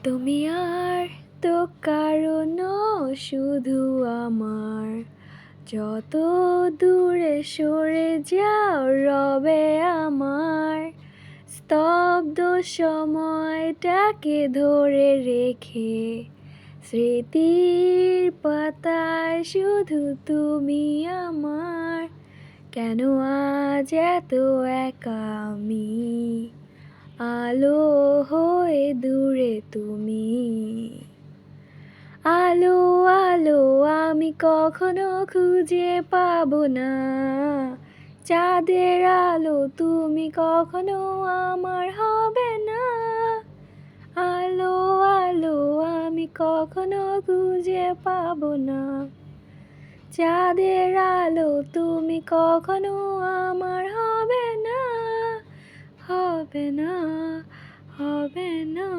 তুমি আর তো কারো নও, শুধু আমার। যত দূরে সরে যাও রবে আমার। স্তব্ধ সময়টাকে ধরে রেখে স্মৃতির পাতায় শুধু তুমি আমার। কেন আজ এত একা আমি, আলো হয়ে দূরে তুমি। আলো আলো আমি কখনো খুঁজে পাবো না, চাঁদের আলো তুমি কখনো আমার হবে না। আলো আলো আমি কখনো খুঁজে পাবো না, চাঁদের আলো তুমি কখনো আমার হবে না, হবে না, হবে না।